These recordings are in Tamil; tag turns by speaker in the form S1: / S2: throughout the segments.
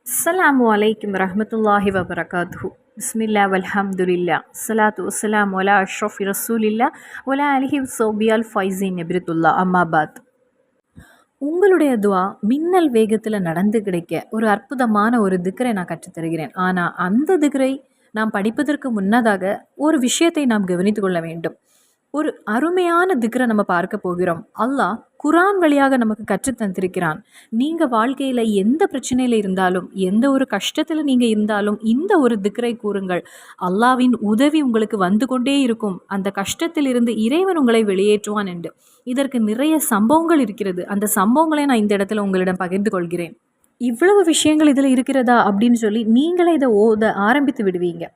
S1: அஸ்ஸலாமு அலைக்கும் வரஹ்மத்துல்லாஹி வபரகாத்துஹு. பிஸ்மில்லா வல்ஹம்துலில்லா ஸலாத்து வஸ்ஸலாமு அலா அஷ்ரஃபி ரசூலில்லா வலா அலிஹி வஸஹ்பிஹில் ஃபைஸின் நபிரத்துல்லா அம்மாபாத். உங்களுடைய துவா மின்னல் வேகத்தில் நடந்து கிடைக்க ஒரு அற்புதமான ஒரு திக்ரை நான் கற்றுத்தருகிறேன். ஆனால் அந்த திக்ரை நாம் படிப்பதற்கு முன்னதாக ஒரு விஷயத்தை நாம் கவனித்து கொள்ள வேண்டும். ஒரு அருமையான திக்ரை நம்ம பார்க்க போகிறோம். அல்லாஹ் குரான் வழியாக நமக்கு கற்றுத் தந்திருக்கிறான். நீங்கள் வாழ்க்கையில் எந்த பிரச்சனையில் இருந்தாலும், எந்த ஒரு கஷ்டத்தில் நீங்கள் இருந்தாலும் இந்த ஒரு திக்ரை கூறுங்கள். அல்லாவின் உதவி உங்களுக்கு வந்து கொண்டே இருக்கும். அந்த கஷ்டத்தில் இருந்து இறைவன் உங்களை வெளியேற்றுவான் என்று இதற்கு நிறைய சம்பவங்கள் இருக்கிறது. அந்த சம்பவங்களை நான் இந்த இடத்துல உங்களிடம் பகிர்ந்து கொள்கிறேன். இவ்வளவு விஷயங்கள் இதில் இருக்கிறதா அப்படின்னு சொல்லி நீங்களே இதை ஓத ஆரம்பித்து விடுவீங்க.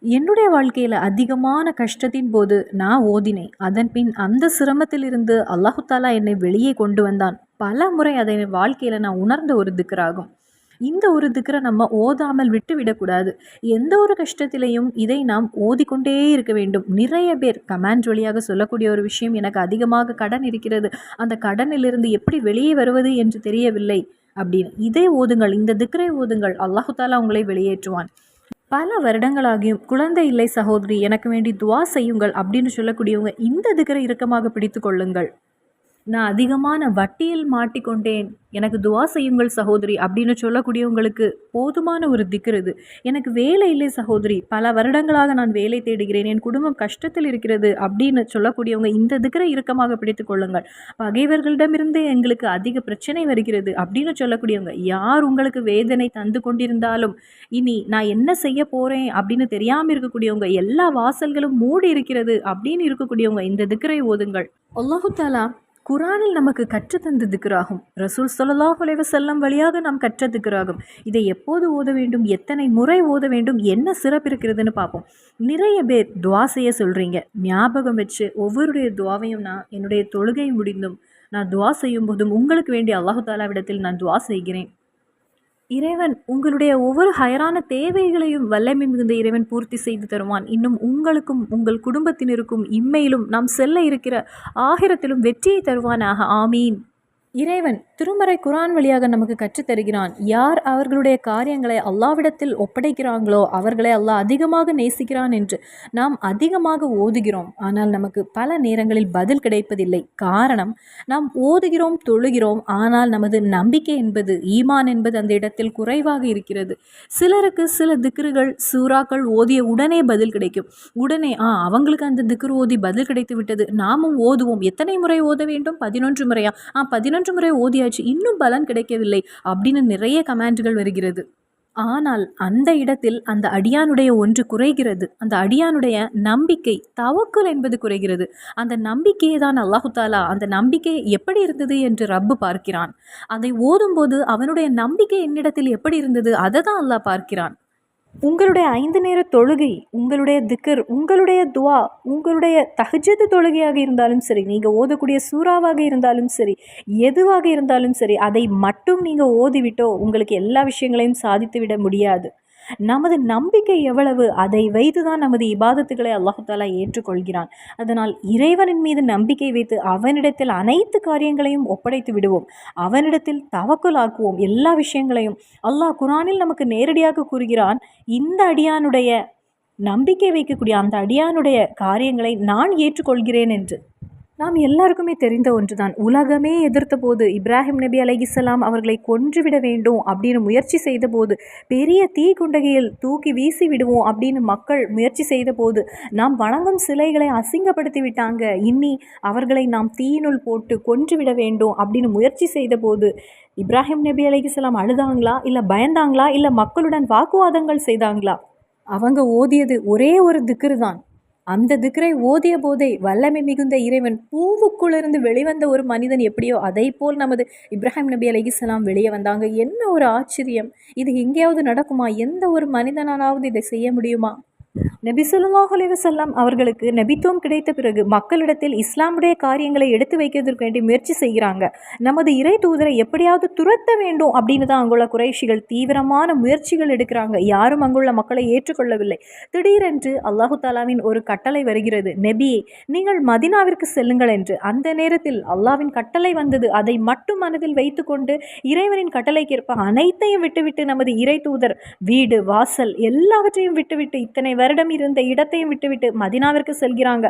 S1: என்னுடைய வாழ்க்கையில் அதிகமான கஷ்டத்தின் போது நான் ஓதினேன். அதன் பின் அந்த சிரமத்திலிருந்து அல்லாஹு தாலா என்னை வெளியே கொண்டு வந்தான். பல முறை அதை வாழ்க்கையில் நான் உணர்ந்த ஒரு திக்ராகும். இந்த ஒரு திக்ரை நம்ம ஓதாமல் விட்டு விடக்கூடாது. எந்த ஒரு கஷ்டத்திலையும் இதை நாம் ஓதிக்கொண்டே இருக்க வேண்டும். நிறைய பேர் கமெண்ட் வழியாக சொல்லக்கூடிய ஒரு விஷயம், எனக்கு அதிகமாக கடன் இருக்கிறது, அந்த கடனிலிருந்து எப்படி வெளியே வருவது என்று தெரியவில்லை அப்படின்னு. இதை ஓதுங்கள், இந்த திக்ரை ஓதுங்கள், அல்லாஹு தாலா உங்களை வெளியேற்றுவான். பல வருடங்களாகியும் குழந்தை இல்லை சகோதரி, எனக்கு வேண்டி துவா செய்யுங்கள் அப்படின்னு சொல்லக்கூடியவங்க இந்த திக்ரை இறுக்கமாக பிடித்து கொள்ளுங்கள். நான் அதிகமான வட்டியில் மாட்டிக்கொண்டேன், எனக்கு துவா செய்யுங்கள் சகோதரி அப்படின்னு சொல்லக்கூடியவங்களுக்கு போதுமான ஒரு திக்ர் இது. எனக்கு வேலை இல்லை சகோதரி, பல வருடங்களாக நான் வேலை தேடுகிறேன், என் குடும்பம் கஷ்டத்தில் இருக்கிறது அப்படின்னு சொல்லக்கூடியவங்க இந்த திக்ரை இறுக்கமாக பிடித்து கொள்ளுங்கள். பகைவர்களிடமிருந்து எங்களுக்கு அதிக பிரச்சனை வருகிறது அப்படின்னு சொல்லக்கூடியவங்க, யார் உங்களுக்கு வேதனை தந்து கொண்டிருந்தாலும் இனி நான் என்ன செய்ய போகிறேன் அப்படின்னு தெரியாமல் இருக்கக்கூடியவங்க, எல்லா வாசல்களும் மூடி இருக்கிறது அப்படின்னு இருக்கக்கூடியவங்க இந்த திக்ரை ஓதுங்கள். அல்லாஹு தாலா குரானில் நமக்கு கற்றுத்தந்த திக்ராகும். ரசூல் ஸல்லல்லாஹு அலைஹி வஸல்லம் வழியாக நாம் கற்ற திக்ராகும். இதை எப்போது ஓத வேண்டும், எத்தனை முறை ஓத வேண்டும், என்ன சிறப்பு இருக்கிறதுன்னு பார்ப்போம். நிறைய பேர் துவா செய்ய சொல்கிறீங்க. ஞாபகம் வச்சு ஒவ்வொருடைய துவாவையும் நான் என்னுடைய தொழுகை முடிந்தும் நான் துவா செய்யும் போதும் உங்களுக்கு வேண்டிய அல்லாஹு தாலாவிடத்தில் நான் துவா செய்கிறேன். இறைவன் உங்களுடைய ஒவ்வொரு ஹயரான தேவைகளையும் வல்லமை மிகுந்த இறைவன் பூர்த்தி செய்து தருவான். இன்னும் உங்களுக்கும் உங்கள் குடும்பத்தினருக்கும் இம்மையிலும் நாம் செல்ல இருக்கிற ஆகிரத்திலும் வெற்றியை தருவானாக. ஆமீன். இறைவன் திருமறை குரான் வழியாக நமக்கு கற்றுத்தருகிறான். யார் அவர்களுடைய காரியங்களை அல்லாவிடத்தில் ஒப்படைக்கிறாங்களோ அவர்களை அல்லாஹ் அதிகமாக நேசிக்கிறான் என்று நாம் அதிகமாக ஓதுகிறோம். ஆனால் நமக்கு பல நேரங்களில் பதில் கிடைப்பதில்லை. காரணம், நாம் ஓதுகிறோம், தொழுகிறோம், ஆனால் நமது நம்பிக்கை என்பது, ஈமான் என்பது அந்த இடத்தில் குறைவாக இருக்கிறது. சிலருக்கு சில திக்ருகள் சூறாக்கள் ஓதிய உடனே பதில் கிடைக்கும். உடனே அவங்களுக்கு அந்த திக்ரு ஓதி பதில் கிடைத்து விட்டது, நாமும் ஓதுவோம். எத்தனை முறை ஓத வேண்டும்? 11 முறையா? 11 முறை ஓதியாச்சு, இன்னும் பலன் கிடைக்கவில்லை அப்படின்னு நிறைய கமெண்ட்கள் வருகிறது. ஆனால் அந்த இடத்தில் அந்த அடியானுடைய ஒன்று குறைகிறது. அந்த அடியானுடைய நம்பிக்கை, தவக்குல் என்பது குறைகிறது. அந்த நம்பிக்கையை தான் அல்லாஹு தாலா, அந்த நம்பிக்கை எப்படி இருந்தது என்று ரப்பு பார்க்கிறான். அதை ஓதும்போது அவனுடைய நம்பிக்கை என்னிடத்தில் எப்படி இருந்தது அதை தான் அல்லாஹ் பார்க்கிறான். உங்களுடைய 5 நேர தொழுகை, உங்களுடைய திக்ர், உங்களுடைய துவா, உங்களுடைய தஹஜ்ஜுத் தொழுகையாக இருந்தாலும் சரி, நீங்கள் ஓதக்கூடிய சூறாவாக இருந்தாலும் சரி, எதுவாக இருந்தாலும் சரி, அதை மட்டும் நீங்கள் ஓதிவிட்டோ உங்களுக்கு எல்லா விஷயங்களையும் சாதித்து விட முடியாது. நமது நம்பிக்கை எவ்வளவு, அதை வைத்து தான் நமது இபாதத்துக்களை அல்லாஹு தாலா ஏற்றுக்கொள்கிறான். அதனால் இறைவனின் மீது நம்பிக்கை வைத்து அவனிடத்தில் அனைத்து காரியங்களையும் ஒப்படைத்து விடுவோம். அவனிடத்தில் தவக்குல் ஆக்குவோம். எல்லா விஷயங்களையும் அல்லாஹ் குரானில் நமக்கு நேரடியாக கூறுகிறான். இந்த அடியானுடைய நம்பிக்கை வைக்கக்கூடிய அந்த அடியானுடைய காரியங்களை நான் ஏற்றுக்கொள்கிறேன் என்று. நாம் எல்லாருக்குமே தெரிந்த ஒன்றுதான். உலகமே எதிர்த்த போது இப்ராஹிம் நபி அலைஹிஸ்ஸலாம் அவர்களை கொன்றுவிட வேண்டும் அப்படின்னு முயற்சி செய்த போது, பெரிய தீக்குண்டகையில் தூக்கி வீசி விடுவோம் அப்படின்னு மக்கள் முயற்சி செய்த போது, நாம் வணங்கும் சிலைகளை அசிங்கப்படுத்தி விட்டாங்க, இனி அவர்களை நாம் தீயினுள் போட்டு கொன்றுவிட வேண்டும் அப்படின்னு முயற்சி செய்த போது இப்ராஹிம் நபி அலைஹிஸ்ஸலாம் அழுதாங்களா, இல்லை பயந்தாங்களா, இல்லை மக்களுடன் வாக்குவாதங்கள் செய்தாங்களா? அவங்க ஓதியது ஒரே ஒரு திக்ரு தான். அந்த திக்ரை ஓதிய போதே வல்லமை மிகுந்த இறைவன் பூவுக்குள்ளிருந்து வெளிவந்த ஒரு மனிதன் எப்படியோ அதை போல் நமது இப்ராஹிம் நபி அலைஹிஸ்ஸலாம் வெளியே வந்தாங்க. என்ன ஒரு ஆச்சரியம்! இது எங்கேயாவது நடக்குமா? எந்த ஒரு மனிதனாலாவது இதை செய்ய முடியுமா? நபி ஸல்லல்லாஹு அலைஹி வஸல்லம் அவர்களுக்கு நபித்துவம் கிடைத்த பிறகு மக்களிடத்தில் இஸ்லாமுடைய காரியங்களை எடுத்து வைக்கிறதுக்கு வேண்டி முயற்சி செய்கிறாங்க. நமது இறை தூதரை எப்படியாவது துரத்த வேண்டும் அப்படின்னு தான் அங்குள்ள குறைஷிகள் தீவிரமான முயற்சிகள் எடுக்கிறாங்க. யாரும் அங்குள்ள மக்களை ஏற்றுக்கொள்ளவில்லை. திடீரென்று அல்லாஹு தாலாவின் ஒரு கட்டளை வருகிறது, நபியே நீங்கள் மதினாவிற்கு செல்லுங்கள் என்று. அந்த நேரத்தில் அல்லாஹ்வின் கட்டளை வந்தது. அதை மட்டும் மனதில் வைத்துக்கொண்டு இறைவனின் கட்டளைக்கேற்ப அனைத்தையும் விட்டுவிட்டு நமது இறை தூதர் வீடு வாசல் எல்லாவற்றையும் விட்டுவிட்டு இத்தனை வருடம் இருந்த இடத்தையும் விட்டுவிட்டு மதினாவிற்கு செல்கிறாங்க.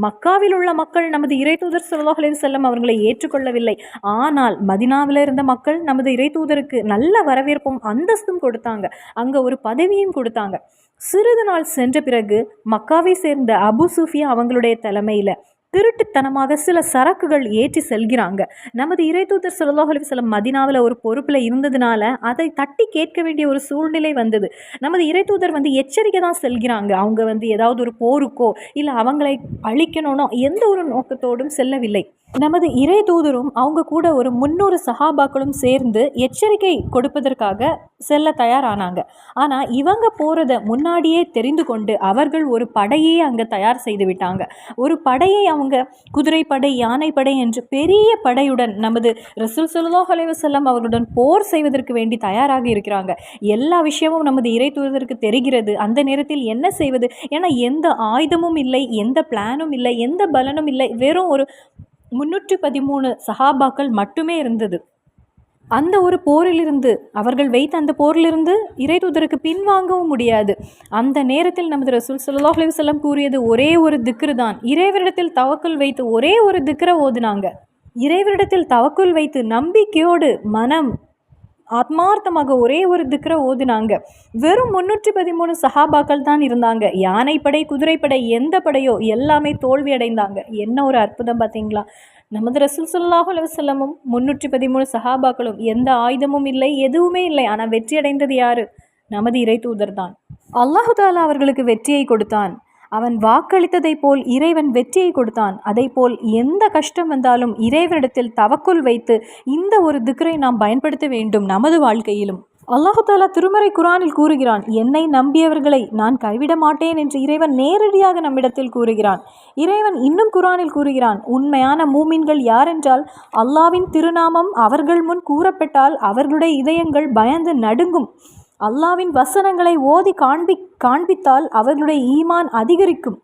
S1: மக்காவில் உள்ள மக்கள் நமது இறை தூதர் ஸல்லல்லாஹு அலைஹி வஸல்லம் அவர்களை ஏற்றுக்கொள்ளவில்லை. ஆனால் மதினாவில் இருந்த மக்கள் நமது இறை தூதருக்கு நல்ல வரவேற்பும் அந்தஸ்தும் கொடுத்தாங்க. அங்க ஒரு பதவியும் கொடுத்தாங்க. சிறிது நாள் சென்ற பிறகு மக்காவை சேர்ந்த அபு சுஃபியா அவங்களுடைய தலைமையில திருட்டுத்தனமாக சில சரக்குகள் ஏற்றி செல்கிறாங்க. நமது இறை தூதர் ஸல்லல்லாஹு அலைஹி வஸல்லம் மதினாவில் ஒரு பொறுப்பில் இருந்ததுனால அதை தட்டி கேட்க வேண்டிய ஒரு சூழ்நிலை வந்தது. நமது இறை தூதர் எச்சரிக்கை தான் செல்கிறாங்க. அவங்க ஏதாவது ஒரு போருக்கோ இல்லை அவங்களை அழிக்கணும்னோ எந்த ஒரு நோக்கத்தோடும் செல்லவில்லை. நமது இறை தூதரும் அவங்க கூட ஒரு 300 சஹாபாக்களும் சேர்ந்து எச்சரிக்கை கொடுப்பதற்காக செல்ல தயாரானாங்க. ஆனால் இவங்க போகிறத முன்னாடியே தெரிந்து கொண்டு அவர்கள் ஒரு படையே அங்கே தயார் செய்து விட்டாங்க. ஒரு படையை அவங்க குதிரைப்படை யானைப்படை என்று பெரிய படையுடன் நமது ரசூல் ஸல்லல்லாஹு அலைஹி வஸல்லம் அவர்களுடன் போர் செய்வதற்கு வேண்டி தயாராக இருக்கிறாங்க. எல்லா விஷயமும் நமது இறை தூதருக்கு தெரிகிறது. அந்த நேரத்தில் என்ன செய்வது? ஏன்னா எந்த ஆயுதமும் இல்லை, எந்த பிளானும் இல்லை, எந்த பலனும் இல்லை. வெறும் ஒரு 313 சஹாபாக்கள் மட்டுமே இருந்தது. அந்த ஒரு போரிலிருந்து அவர்கள் வைத்த அந்த போரிலிருந்து இறை தூதருக்கு பின்வாங்கவும் முடியாது. அந்த நேரத்தில் நமது ரசூல் ஸல்லல்லாஹு அலைஹி வஸல்லம் கூறியது ஒரே ஒரு திக்ரு தான். இறைவரிடத்தில் தவக்குல் வைத்து ஒரே ஒரு திக்ரை ஓதுனாங்க. இறைவரிடத்தில் தவக்குல் வைத்து நம்பிக்கையோடு மனம் ஆத்மார்த்தமாக ஒரே ஒரு திக்ரை ஓதுனாங்க. வெறும் 313 சஹாபாக்கள் தான் இருந்தாங்க. யானைப்படை குதிரைப்படை எந்த படையோ எல்லாமே தோல்வி அடைந்தாங்க. என்ன ஒரு அற்புதம் பார்த்தீங்களா? நமது ரசூல் ஸல்லல்லாஹு அலைஹி வஸல்லமும் 313 சஹாபாக்களும் எந்த ஆயுதமும் இல்லை, எதுவுமே இல்லை. ஆனால் வெற்றி அடைந்தது யாரு? நமது இறை தூதர் தான். அல்லாஹு தாலா அவர்களுக்கு வெற்றியை கொடுத்தான். அவன் வாக்களித்ததை போல் இறைவன் வெற்றியை கொடுத்தான். அதை போல் எந்த கஷ்டம் வந்தாலும் இறைவனிடத்தில் தவக்குல் வைத்து இந்த ஒரு திக்ரை நாம் பயன்படுத்த வேண்டும் நமது வாழ்க்கையிலும். அல்லாஹு தாலா திருமறை குரானில் கூறுகிறான், என்னை நம்பியவர்களை நான் கைவிட மாட்டேன் என்று இறைவன் நேரடியாக நம்மிடத்தில் கூறுகிறான். இறைவன் இன்னும் குரானில் கூறுகிறான், உண்மையான மூமின்கள் யாரென்றால் அல்லாவின் திருநாமம் அவர்கள் முன் கூறப்பட்டால் அவர்களுடைய இதயங்கள் பயந்து நடுங்கும். அல்லாவின் வசனங்களை ஓதி காண்பித்தால் அவர்களுடைய ஈமான் அதிகரிக்கும்.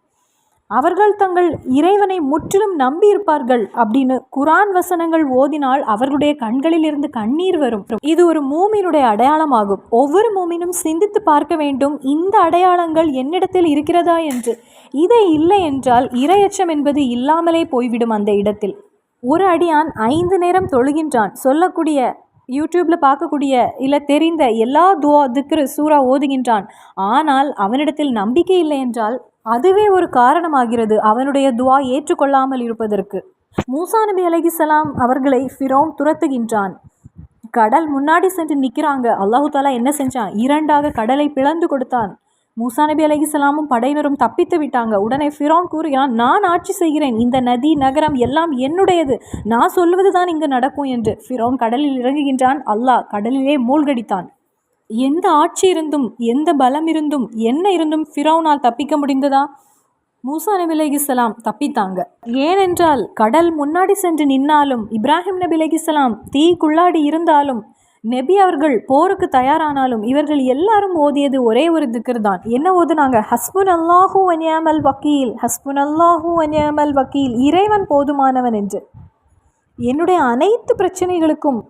S1: அவர்கள் தங்கள் இறைவனை முற்றிலும் நம்பியிருப்பார்கள் அப்படின்னு குரான் வசனங்கள் ஓதினால் அவர்களுடைய கண்களில் இருந்து கண்ணீர் வரும். இது ஒரு மூமினுடைய அடையாளமாகும். ஒவ்வொரு மூமினும் சிந்தித்து பார்க்க வேண்டும், இந்த அடையாளங்கள் என்னிடத்தில் இருக்கிறதா என்று. இதை இல்லை என்றால் இரையச்சம் என்பது இல்லாமலே போய்விடும். அந்த இடத்தில் ஒரு அடியான் 5 நேரம் தொழுகின்றான், சொல்லக்கூடிய யூடியூப்பில் பார்க்கக்கூடிய இல்லை தெரிந்த எல்லா துவா திக்ரு சூரா ஓதுகின்றான். ஆனால் அவனிடத்தில் நம்பிக்கை இல்லை என்றால் அதுவே ஒரு காரணமாகிறது அவனுடைய துவா ஏற்றுக்கொள்ளாமல் இருப்பதற்கு. மூசா நபி அலைஹிஸ்ஸலாம் அவர்களை ஃபிரௌன் துரத்துகின்றான். கடல் முன்னாடி சென்று நிற்கிறாங்க. அல்லாஹு தாலா என்ன செஞ்சான்? 2ஆக கடலை பிளந்து கொடுத்தான். மூசா நபி அலைஹிஸ்ஸலாமும் படையினரும் தப்பித்து விட்டாங்க. உடனே ஃபிரௌன் கூறுகிறான், நான் ஆட்சி செய்கிறேன், இந்த நதி நகரம் எல்லாம் என்னுடையது, நான் சொல்வது தான் இங்கு நடக்கும் என்று. ஃபிரௌன் கடலில் இறங்குகின்றான். அல்லாஹ் கடலிலே மூழ்கடித்தான். எந்த ஆட்சி இருந்தும் எந்த பலம் இருந்தும் என்ன இருந்தும் ஃபிரௌனால் தப்பிக்க முடிந்ததா? மூசா நபி அலைஹிஸ்ஸலாம் தப்பித்தாங்க. ஏனென்றால் கடல் முன்னாடி சென்று நின்னாலும், இப்ராஹிம் நபி அலைஹிஸ்ஸலாம் தீக்குள்ளாடி இருந்தாலும், நபி அவர்கள் போருக்கு தயாரானாலும் இவர்கள் எல்லாரும் ஓதியது ஒரே ஒரு திக்ர் தான். என்ன ஓதுனாங்க? ஹஸ்புன் அல்லாஹு வ நிஅமல் வக்கீல், ஹஸ்புன் அல்லாஹு வ நிஅமல் வக்கீல், இறைவன் போதுமானவன் என்று. என்னுடைய அனைத்து பிரச்சனைகளுக்கும்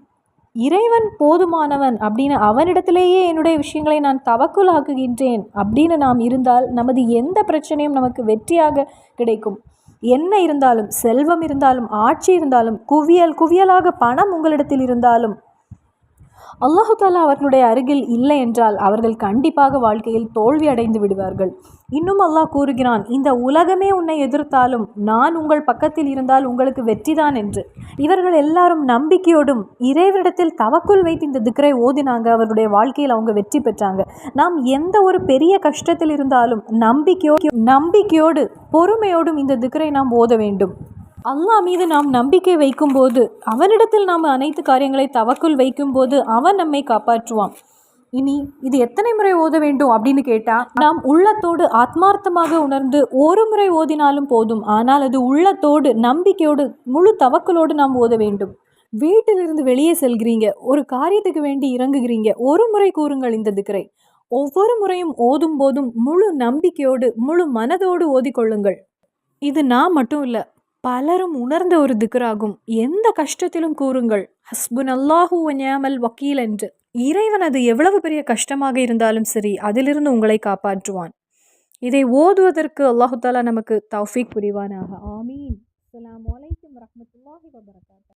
S1: இறைவன் போதுமானவன் அப்படின்னு அவனிடத்திலேயே என்னுடைய விஷயங்களை நான் தவக்குல் ஆக்குகின்றேன் அப்படின்னு நாம் இருந்தால் நமது எந்த பிரச்சனையும் நமக்கு வெற்றியாக கிடைக்கும். என்ன இருந்தாலும், செல்வம் இருந்தாலும், ஆட்சி இருந்தாலும், குவியலாக பணம் உங்களிடத்தில் இருந்தாலும், அல்லாஹு தாலா அவர்களுடைய அருகில் இல்லை என்றால் அவர்கள் கண்டிப்பாக வாழ்க்கையில் தோல்வி அடைந்து விடுவார்கள். இன்னும் அல்லாஹ் கூறுகிறான், இந்த உலகமே உன்னை எதிர்த்தாலும் நான் உங்கள் பக்கத்தில் இருந்தால் உங்களுக்கு வெற்றிதான் என்று. இவர்கள் எல்லாரும் நம்பிக்கையோடும் இறைவனிடத்தில் தவக்குல் வைத்து இந்த திக்ரை ஓதினாங்க. அவர்களுடைய வாழ்க்கையில் அவங்க வெற்றி பெற்றாங்க. நாம் எந்த ஒரு பெரிய கஷ்டத்தில் இருந்தாலும் நம்பிக்கையோடு பொறுமையோடும் இந்த திக்ரை நாம் ஓத வேண்டும். அல்லாஹ் மீது நாம் நம்பிக்கை வைக்கும்போது, அவனிடத்தில் நாம் அனைத்து காரியங்களை தவக்குல் வைக்கும்போது அவன் நம்மை காப்பாற்றுவான். இனி இது எத்தனை முறை ஓத வேண்டும் அப்படின்னு கேட்டால், நாம் உள்ளத்தோடு ஆத்மார்த்தமாக உணர்ந்து ஒரு முறை ஓதினாலும் போதும். ஆனால் அது உள்ளத்தோடு நம்பிக்கையோடு முழு தவக்கலோடு நாம் ஓத வேண்டும். வீட்டிலிருந்து வெளியே செல்கிறீங்க, ஒரு காரியத்துக்கு வேண்டி இறங்குகிறீங்க, ஒரு முறை கூறுங்கள் இந்த திக்ரை. ஒவ்வொரு முறையும் ஓதும் போதும் முழு நம்பிக்கையோடு முழு மனதோடு ஓதிக்கொள்ளுங்கள். இது நான் மட்டும் இல்லை, பலரும் உணர்ந்த ஒரு திக்ராகும். எந்த கஷ்டத்திலும் கூறுங்கள் ஹஸ்புனல்லாஹு வ நிஅமல் வக்கீல் என்று. இறைவன் அது எவ்வளவு பெரிய கஷ்டமாக இருந்தாலும் சரி, அதிலிருந்து உங்களை காப்பாற்றுவான். இதை ஓதுவதற்கு அல்லாஹு தாலா நமக்கு தௌஃபீக் புரிவானாக. ஆமீன். அஸ்ஸலாமு அலைக்கும் வரஹ்மத்துல்லாஹி வபரகாத்துஹு.